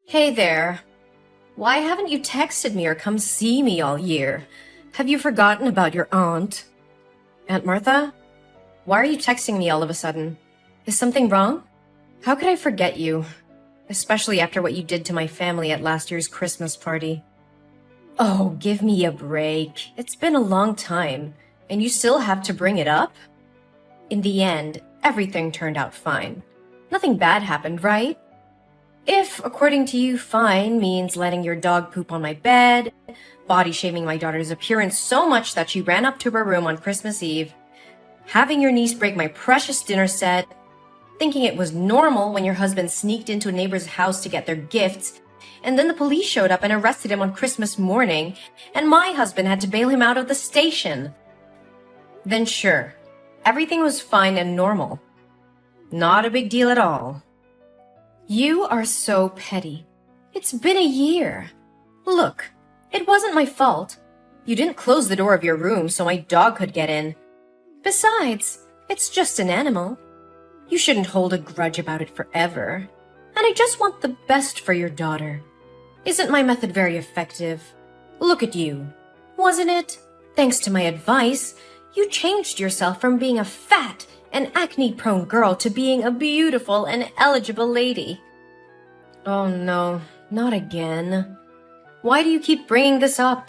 Hey there. Why haven't you texted me or come see me all year? Have you forgotten about your aunt? Aunt Martha? Why are you texting me all of a sudden? Is something wrong? How could I forget you? Especially after what you did to my family at last year's Christmas party. Oh, give me a break. It's been a long time, and you still have to bring it up? In the end, everything turned out fine. Nothing bad happened, right? If, according to you, fine means letting your dog poop on my bed, body shaming my daughter's appearance so much that she ran up to her room on Christmas Eve, having your niece break my precious dinner set, thinking it was normal when your husband sneaked into a neighbor's house to get their gifts, and then the police showed up and arrested him on Christmas morning, and my husband had to bail him out of the station. Then sure, everything was fine and normal. Not a big deal at all. You are so petty. It's been a year. Look, it wasn't my fault. You didn't close the door of your room so my dog could get in. Besides, it's just an animal. You shouldn't hold a grudge about it forever. And I just want the best for your daughter. Isn't my method very effective? Look at you. Wasn't it? Thanks to my advice, you changed yourself from being a fat and acne-prone girl to being a beautiful and eligible lady. Oh no, not again. Why do you keep bringing this up?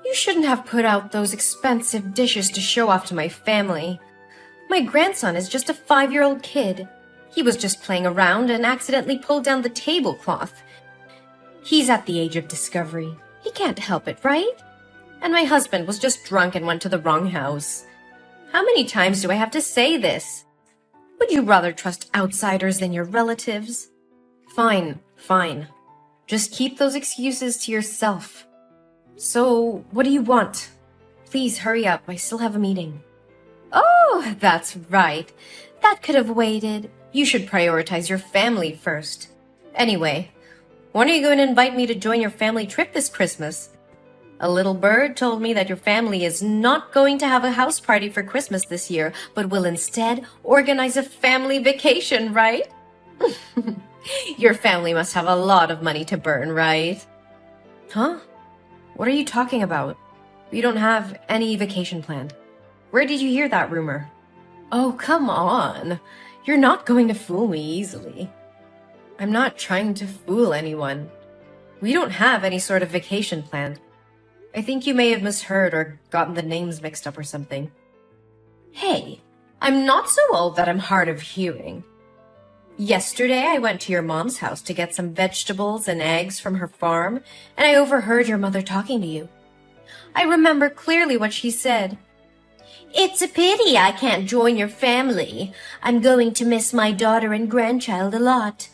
You shouldn't have put out those expensive dishes to show off to my family. My grandson is just a 5-year-old kid. He was just playing around and accidentally pulled down the tablecloth. He's at the age of discovery. He can't help it, right? And my husband was just drunk and went to the wrong house. How many times do I have to say this? Would you rather trust outsiders than your relatives? Fine, fine. Just keep those excuses to yourself. So, what do you want? Please hurry up, I still have a meeting. Oh, that's right. That could have waited. You should prioritize your family first. Anyway, when are you going to invite me to join your family trip this Christmas? A little bird told me that your family is not going to have a house party for Christmas this year, but will instead organize a family vacation, right? Your family must have a lot of money to burn, right? Huh? What are you talking about? We don't have any vacation planned. Where did you hear that rumor? Oh, come on. You're not going to fool me easily. I'm not trying to fool anyone. We don't have any sort of vacation planned. I think you may have misheard or gotten the names mixed up or something. Hey, I'm not so old that I'm hard of hearing. Yesterday, I went to your mom's house to get some vegetables and eggs from her farm, and I overheard your mother talking to you. I remember clearly what she said. It's a pity I can't join your family. I'm going to miss my daughter and grandchild a lot.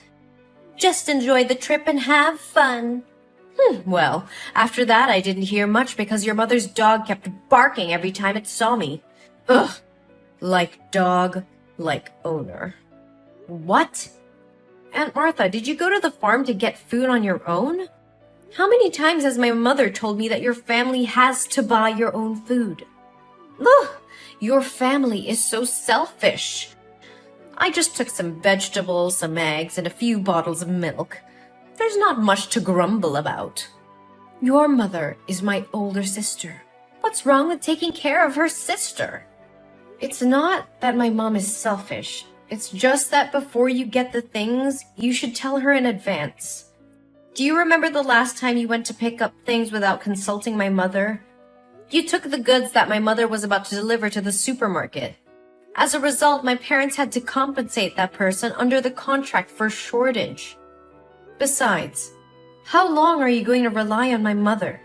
Just enjoy the trip and have fun. Well, after that I didn't hear much because your mother's dog kept barking every time it saw me. Ugh. Like dog, like owner. What? Aunt Martha, did you go to the farm to get food on your own? How many times has my mother told me that your family has to buy your own food? Ugh, your family is so selfish. I just took some vegetables, some eggs, and a few bottles of milk. There's not much to grumble about. Your mother is my older sister. What's wrong with taking care of her sister? It's not that my mom is selfish. It's just that before you get the things, you should tell her in advance. Do you remember the last time you went to pick up things without consulting my mother? You took the goods that my mother was about to deliver to the supermarket. As a result, my parents had to compensate that person under the contract for shortage. Besides, how long are you going to rely on my mother?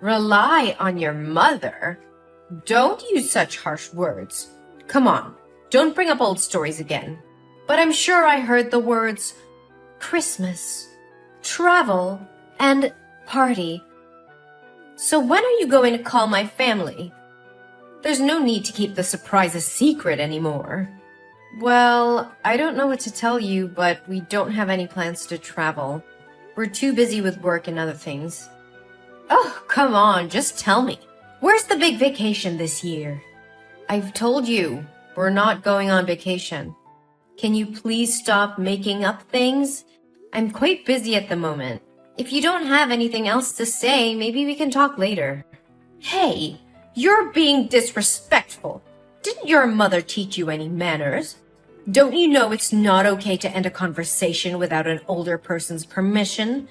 Rely on your mother? Don't use such harsh words. Come on, don't bring up old stories again. But I'm sure I heard the words Christmas, travel, and party. So when are you going to call my family? There's no need to keep the surprise a secret anymore. Well, I don't know what to tell you, but we don't have any plans to travel. We're too busy with work and other things. Oh, come on, just tell me. Where's the big vacation this year? I've told you, we're not going on vacation. Can you please stop making up things? I'm quite busy at the moment. If you don't have anything else to say, maybe we can talk later. Hey, you're being disrespectful. Didn't your mother teach you any manners? Don't you know it's not okay to end a conversation without an older person's permission?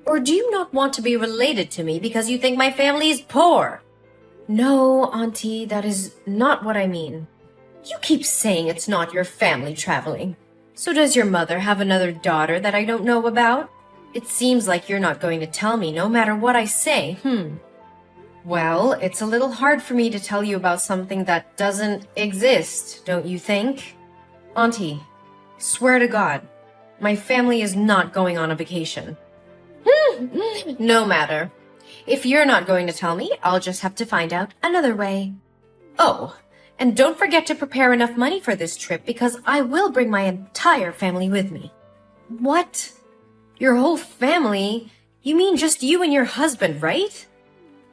Or do you not want to be related to me because you think my family is poor? No, Auntie, that is not what I mean. You keep saying it's not your family traveling. So does your mother have another daughter that I don't know about? It seems like you're not going to tell me no matter what I say, Well, it's a little hard for me to tell you about something that doesn't exist, don't you think? Auntie, swear to God, my family is not going on a vacation. No matter. If you're not going to tell me, I'll just have to find out another way. Oh, and don't forget to prepare enough money for this trip because I will bring my entire family with me. What? Your whole family? You mean just you and your husband, right?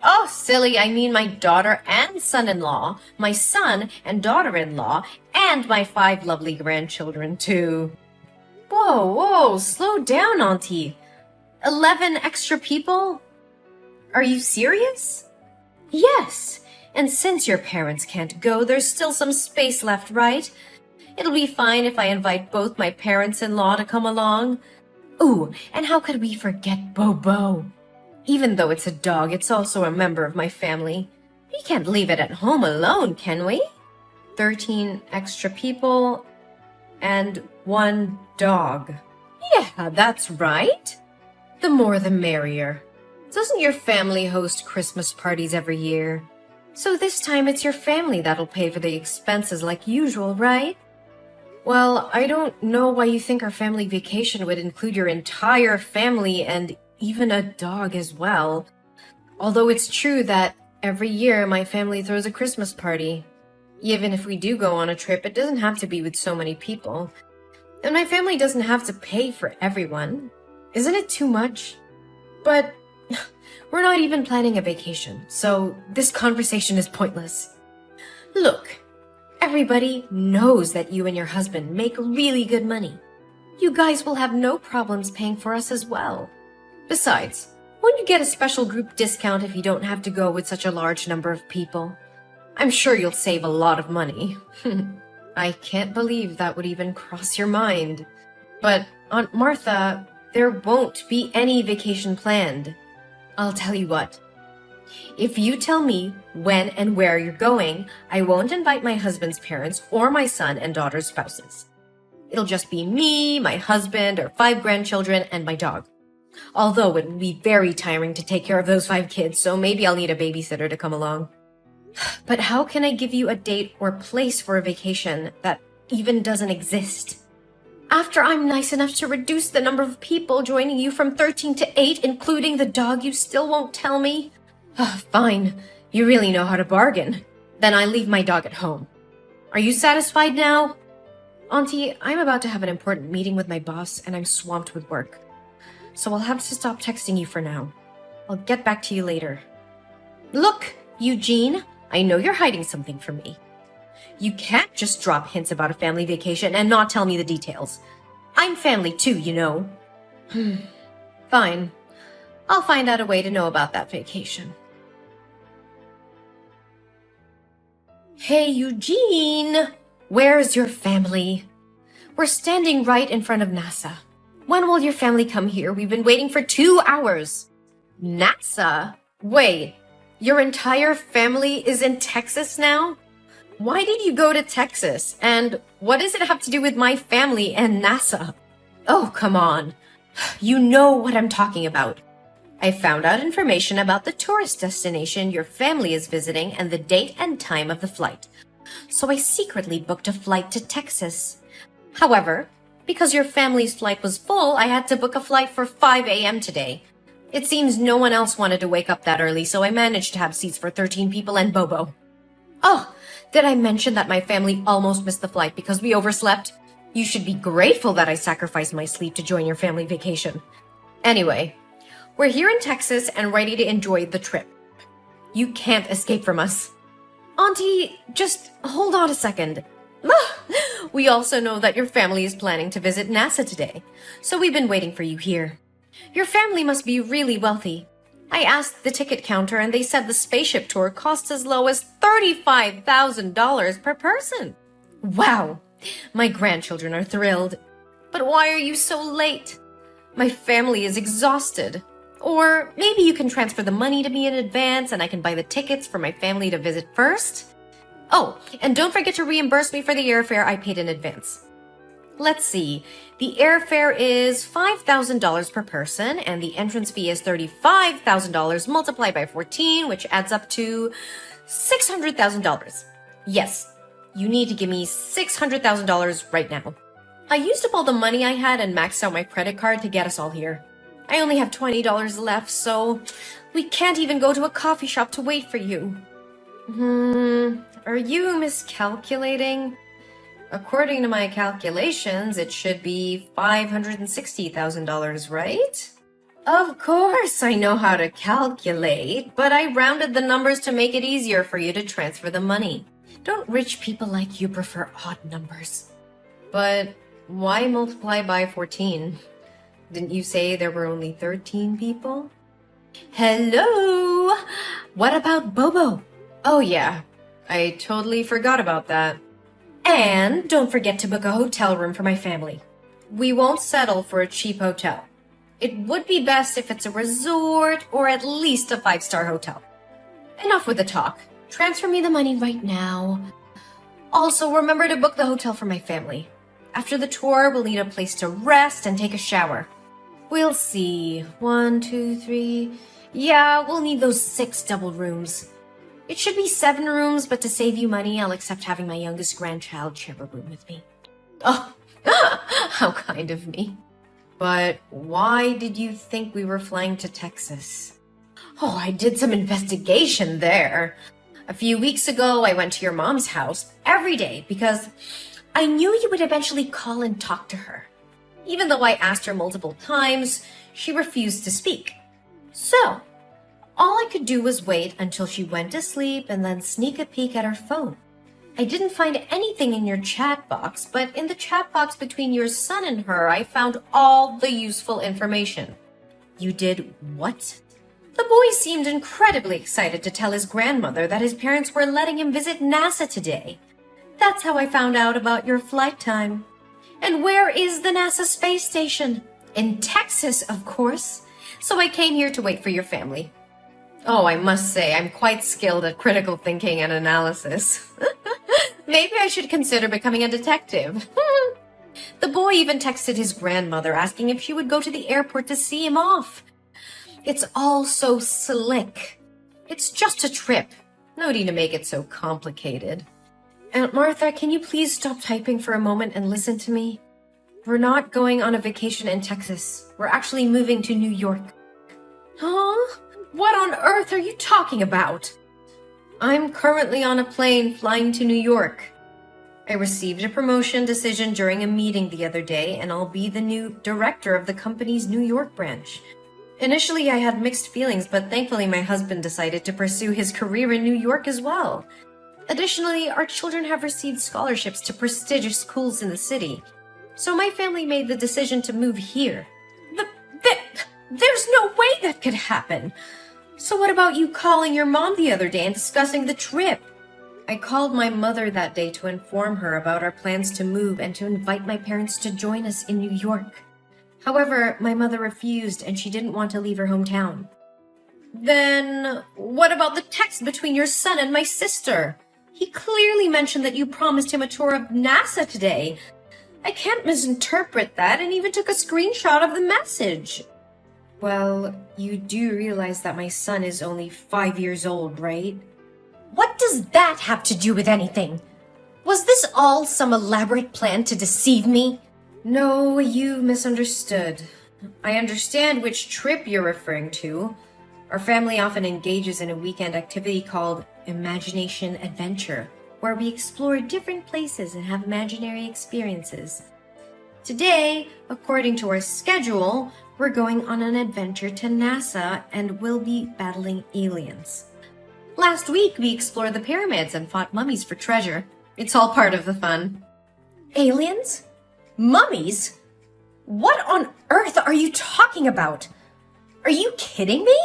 Oh, silly, I mean my daughter and son-in-law, my son and daughter-in-law, and my 5 lovely grandchildren, too. Whoa, slow down, Auntie. 11 extra people? Are you serious? Yes, and since your parents can't go, there's still some space left, right? It'll be fine if I invite both my parents-in-law to come along. Ooh, and how could we forget Bobo? Even though it's a dog, it's also a member of my family. We can't leave it at home alone, can we? 13 extra people and 1 dog. Yeah, that's right. The more the merrier. Doesn't your family host Christmas parties every year? So this time it's your family that'll pay for the expenses like usual, right? Well, I don't know why you think our family vacation would include your entire family and even a dog as well. Although it's true that every year my family throws a Christmas party. Even if we do go on a trip, it doesn't have to be with so many people. And my family doesn't have to pay for everyone. Isn't it too much? But we're not even planning a vacation, so this conversation is pointless. Look, everybody knows that you and your husband make really good money. You guys will have no problems paying for us as well. Besides, won't you get a special group discount if you don't have to go with such a large number of people? I'm sure you'll save a lot of money. I can't believe that would even cross your mind. But, Aunt Martha, there won't be any vacation planned. I'll tell you what. If you tell me when and where you're going, I won't invite my husband's parents or my son and daughter's spouses. It'll just be me, my husband, our 5 grandchildren, and my dog. Although it would be very tiring to take care of those 5 kids, so maybe I'll need a babysitter to come along. But how can I give you a date or place for a vacation that even doesn't exist? After I'm nice enough to reduce the number of people joining you from 13 to 8, including the dog, you still won't tell me? Fine. You really know how to bargain. Then I leave my dog at home. Are you satisfied now? Auntie, I'm about to have an important meeting with my boss and I'm swamped with work. So I'll have to stop texting you for now. I'll get back to you later. Look, Eugene, I know you're hiding something from me. You can't just drop hints about a family vacation and not tell me the details. I'm family too, you know. Fine. I'll find out a way to know about that vacation. Hey, Eugene! Where's your family? We're standing right in front of NASA. When will your family come here? We've been waiting for 2 hours. NASA? Wait, your entire family is in Texas now? Why did you go to Texas? And what does it have to do with my family and NASA? Oh, come on. You know what I'm talking about. I found out information about the tourist destination your family is visiting and the date and time of the flight. So I secretly booked a flight to Texas. However, because your family's flight was full, I had to book a flight for 5 a.m. today. It seems no one else wanted to wake up that early, so I managed to have seats for 13 people and Bobo. Oh, did I mention that my family almost missed the flight because we overslept? You should be grateful that I sacrificed my sleep to join your family vacation. Anyway, we're here in Texas and ready to enjoy the trip. You can't escape from us. Auntie, just hold on a second. We also know that your family is planning to visit NASA today, so we've been waiting for you here. Your family must be really wealthy. I asked the ticket counter and they said the spaceship tour costs as low as $35,000 per person. Wow, my grandchildren are thrilled. But why are you so late? My family is exhausted. Or maybe you can transfer the money to me in advance and I can buy the tickets for my family to visit first. Oh, and don't forget to reimburse me for the airfare I paid in advance. Let's see. The airfare is $5,000 per person, and the entrance fee is $35,000 multiplied by 14, which adds up to $600,000. Yes, you need to give me $600,000 right now. I used up all the money I had and maxed out my credit card to get us all here. I only have $20 left, so we can't even go to a coffee shop to wait for you. Are you miscalculating? According to my calculations, it should be $560,000, right? Of course, I know how to calculate, but I rounded the numbers to make it easier for you to transfer the money. Don't rich people like you prefer odd numbers? But why multiply by 14? Didn't you say there were only 13 people? Hello? What about Bobo? Oh yeah, I totally forgot about that. And don't forget to book a hotel room for my family. We won't settle for a cheap hotel. It would be best if it's a resort or at least a 5-star hotel. Enough with the talk. Transfer me the money right now. Also, remember to book the hotel for my family. After the tour, we'll need a place to rest and take a shower. We'll see. 1, 2, 3. Yeah, we'll need those 6 double rooms. It should be 7 rooms, but to save you money, I'll accept having my youngest grandchild share a room with me. Oh, how kind of me. But why did you think we were flying to Texas? Oh, I did some investigation there. A few weeks ago, I went to your mom's house every day because I knew you would eventually call and talk to her. Even though I asked her multiple times, she refused to speak. So, all I could do was wait until she went to sleep and then sneak a peek at her phone. I didn't find anything in your chat box, but in the chat box between your son and her, I found all the useful information. You did what? The boy seemed incredibly excited to tell his grandmother that his parents were letting him visit NASA today. That's how I found out about your flight time. And where is the NASA space station? In Texas, of course. So I came here to wait for your family. Oh, I must say, I'm quite skilled at critical thinking and analysis. Maybe I should consider becoming a detective. The boy even texted his grandmother asking if she would go to the airport to see him off. It's all so slick. It's just a trip. No need to make it so complicated. Aunt Martha, can you please stop typing for a moment and listen to me? We're not going on a vacation in Texas. We're actually moving to New York. Huh? What on earth are you talking about? I'm currently on a plane flying to New York. I received a promotion decision during a meeting the other day, and I'll be the new director of the company's New York branch. Initially, I had mixed feelings, but thankfully my husband decided to pursue his career in New York as well. Additionally, our children have received scholarships to prestigious schools in the city. So my family made the decision to move here. There's no way that could happen. So what about you calling your mom the other day and discussing the trip? I called my mother that day to inform her about our plans to move and to invite my parents to join us in New York. However, my mother refused and she didn't want to leave her hometown. Then what about the text between your son and my sister? He clearly mentioned that you promised him a tour of NASA today. I can't misinterpret that and even took a screenshot of the message. Well, you do realize that my son is only 5 years old, right? What does that have to do with anything? Was this all some elaborate plan to deceive me? No, you misunderstood. I understand which trip you're referring to. Our family often engages in a weekend activity called Imagination Adventure, where we explore different places and have imaginary experiences. Today, according to our schedule, we're going on an adventure to NASA and we'll be battling aliens. Last week, we explored the pyramids and fought mummies for treasure. It's all part of the fun. Aliens? Mummies? What on earth are you talking about? Are you kidding me?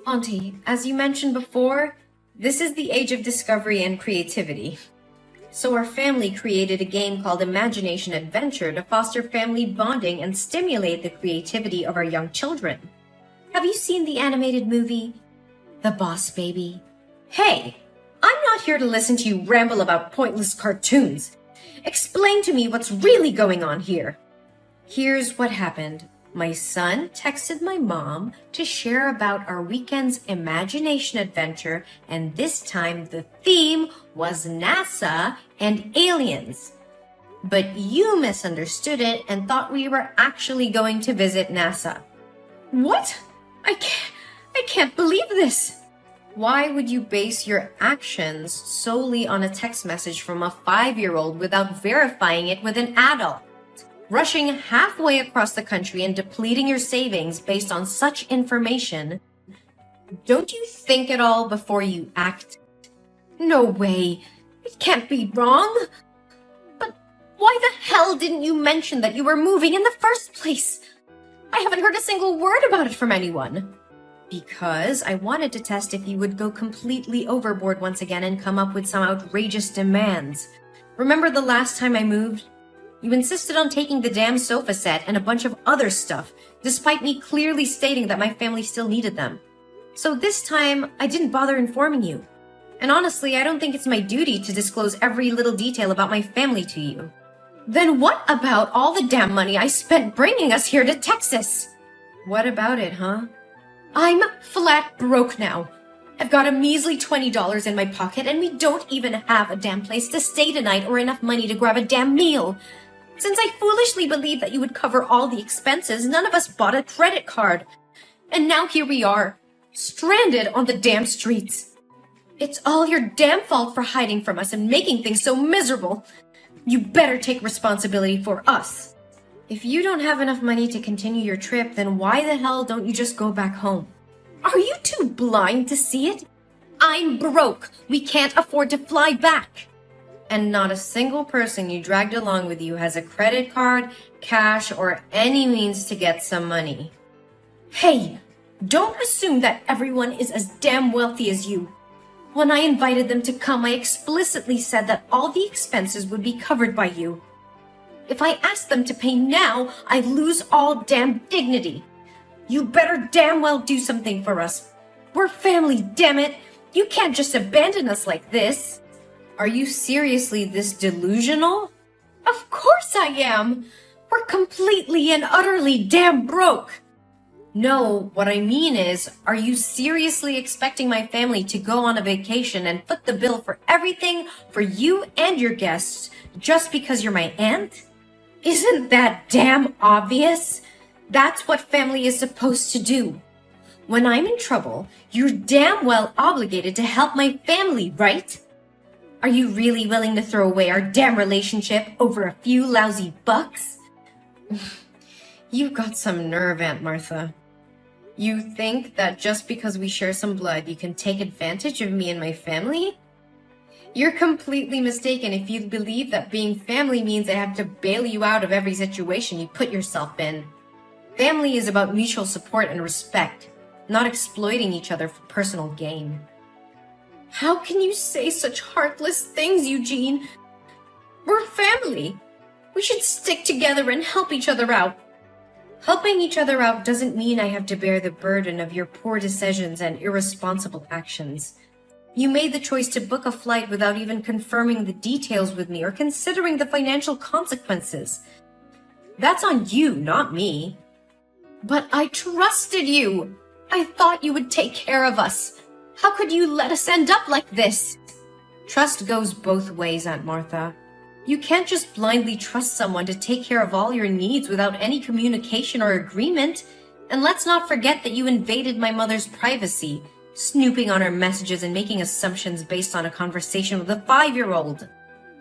Auntie, as you mentioned before, this is the age of discovery and creativity. So our family created a game called Imagination Adventure to foster family bonding and stimulate the creativity of our young children. Have you seen the animated movie, The Boss Baby? Hey, I'm not here to listen to you ramble about pointless cartoons. Explain to me what's really going on here. Here's what happened. My son texted my mom to share about our weekend's imagination adventure, and this time the theme was NASA and aliens. But you misunderstood it and thought we were actually going to visit NASA. What? I can't believe this. Why would you base your actions solely on a text message from a 5-year-old without verifying it with an adult? Rushing halfway across the country and depleting your savings based on such information. Don't you think at all before you act? No way. It can't be wrong. But why the hell didn't you mention that you were moving in the first place? I haven't heard a single word about it from anyone. Because I wanted to test if you would go completely overboard once again and come up with some outrageous demands. Remember the last time I moved? You insisted on taking the damn sofa set and a bunch of other stuff, despite me clearly stating that my family still needed them. So this time, I didn't bother informing you. And honestly, I don't think it's my duty to disclose every little detail about my family to you. Then what about all the damn money I spent bringing us here to Texas? What about it, huh? I'm flat broke now. I've got a measly $20 in my pocket and we don't even have a damn place to stay tonight or enough money to grab a damn meal. Since I foolishly believed that you would cover all the expenses, none of us bought a credit card. And now here we are, stranded on the damn streets. It's all your damn fault for hiding from us and making things so miserable. You better take responsibility for us. If you don't have enough money to continue your trip, then why the hell don't you just go back home? Are you too blind to see it? I'm broke. We can't afford to fly back. And not a single person you dragged along with you has a credit card, cash, or any means to get some money. Hey, don't assume that everyone is as damn wealthy as you. When I invited them to come, I explicitly said that all the expenses would be covered by you. If I asked them to pay now, I'd lose all damn dignity. You better damn well do something for us. We're family, damn it. You can't just abandon us like this. Are you seriously this delusional? Of course I am. We're completely and utterly damn broke. No, what I mean is, are you seriously expecting my family to go on a vacation and foot the bill for everything for you and your guests just because you're my aunt? Isn't that damn obvious? That's what family is supposed to do. When I'm in trouble, you're damn well obligated to help my family, right? Are you really willing to throw away our damn relationship over a few lousy bucks? You've got some nerve, Aunt Martha. You think that just because we share some blood, you can take advantage of me and my family? You're completely mistaken if you believe that being family means I have to bail you out of every situation you put yourself in. Family is about mutual support and respect, not exploiting each other for personal gain. How can you say such heartless things, Eugene? We're family. We should stick together and help each other out. Helping each other out doesn't mean I have to bear the burden of your poor decisions and irresponsible actions. You made the choice to book a flight without even confirming the details with me or considering the financial consequences. That's on you, not me. But I trusted you. I thought you would take care of us. How could you let us end up like this? Trust goes both ways, Aunt Martha. You can't just blindly trust someone to take care of all your needs without any communication or agreement. And let's not forget that you invaded my mother's privacy, snooping on her messages and making assumptions based on a conversation with a 5-year-old.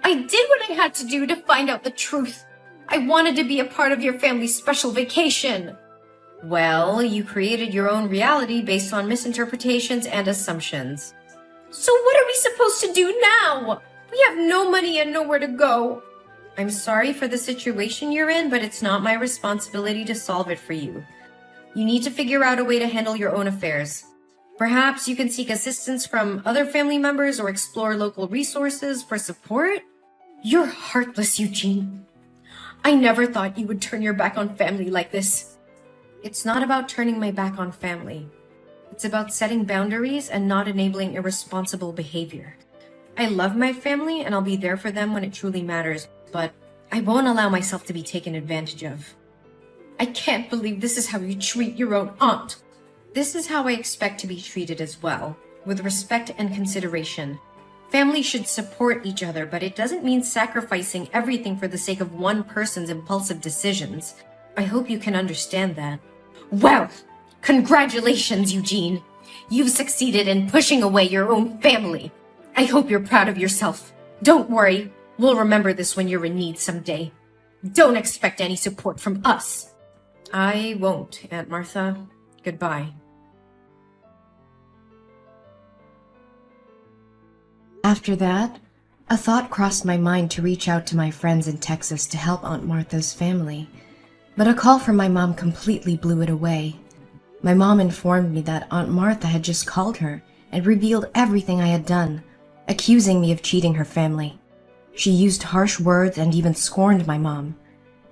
I did what I had to do to find out the truth. I wanted to be a part of your family's special vacation. Well, you created your own reality based on misinterpretations and assumptions. So what are we supposed to do now? We have no money and nowhere to go. I'm sorry for the situation you're in, but it's not my responsibility to solve it for you. You need to figure out a way to handle your own affairs. Perhaps you can seek assistance from other family members or explore local resources for support? You're heartless, Eugene. I never thought you would turn your back on family like this. It's not about turning my back on family. It's about setting boundaries and not enabling irresponsible behavior. I love my family and I'll be there for them when it truly matters, but I won't allow myself to be taken advantage of. I can't believe this is how you treat your own aunt. This is how I expect to be treated as well, with respect and consideration. Family should support each other, but it doesn't mean sacrificing everything for the sake of one person's impulsive decisions. I hope you can understand that. Well, congratulations, Eugene. You've succeeded in pushing away your own family. I hope you're proud of yourself. Don't worry, we'll remember this when you're in need someday. Don't expect any support from us. I won't, Aunt Martha. Goodbye. After that, a thought crossed my mind to reach out to my friends in Texas to help Aunt Martha's family. But a call from my mom completely blew it away. My mom informed me that Aunt Martha had just called her and revealed everything I had done, accusing me of cheating her family. She used harsh words and even scorned my mom,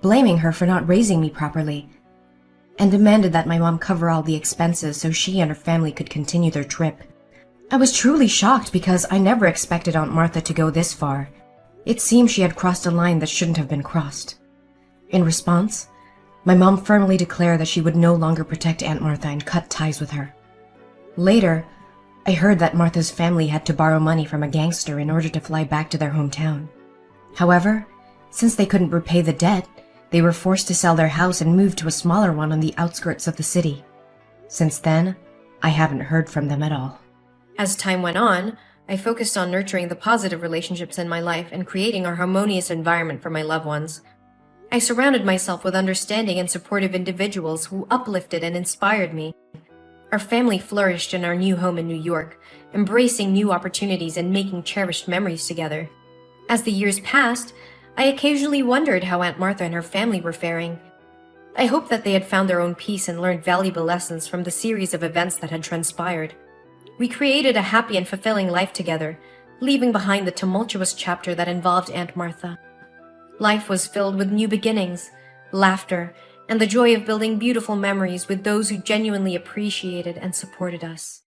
blaming her for not raising me properly, and demanded that my mom cover all the expenses so she and her family could continue their trip. I was truly shocked because I never expected Aunt Martha to go this far. It seemed she had crossed a line that shouldn't have been crossed. In response, my mom firmly declared that she would no longer protect Aunt Martha and cut ties with her. Later, I heard that Martha's family had to borrow money from a gangster in order to fly back to their hometown. However, since they couldn't repay the debt, they were forced to sell their house and move to a smaller one on the outskirts of the city. Since then, I haven't heard from them at all. As time went on, I focused on nurturing the positive relationships in my life and creating a harmonious environment for my loved ones. I surrounded myself with understanding and supportive individuals who uplifted and inspired me. Our family flourished in our new home in New York, embracing new opportunities and making cherished memories together. As the years passed, I occasionally wondered how Aunt Martha and her family were faring. I hoped that they had found their own peace and learned valuable lessons from the series of events that had transpired. We created a happy and fulfilling life together, leaving behind the tumultuous chapter that involved Aunt Martha. Life was filled with new beginnings, laughter, and the joy of building beautiful memories with those who genuinely appreciated and supported us.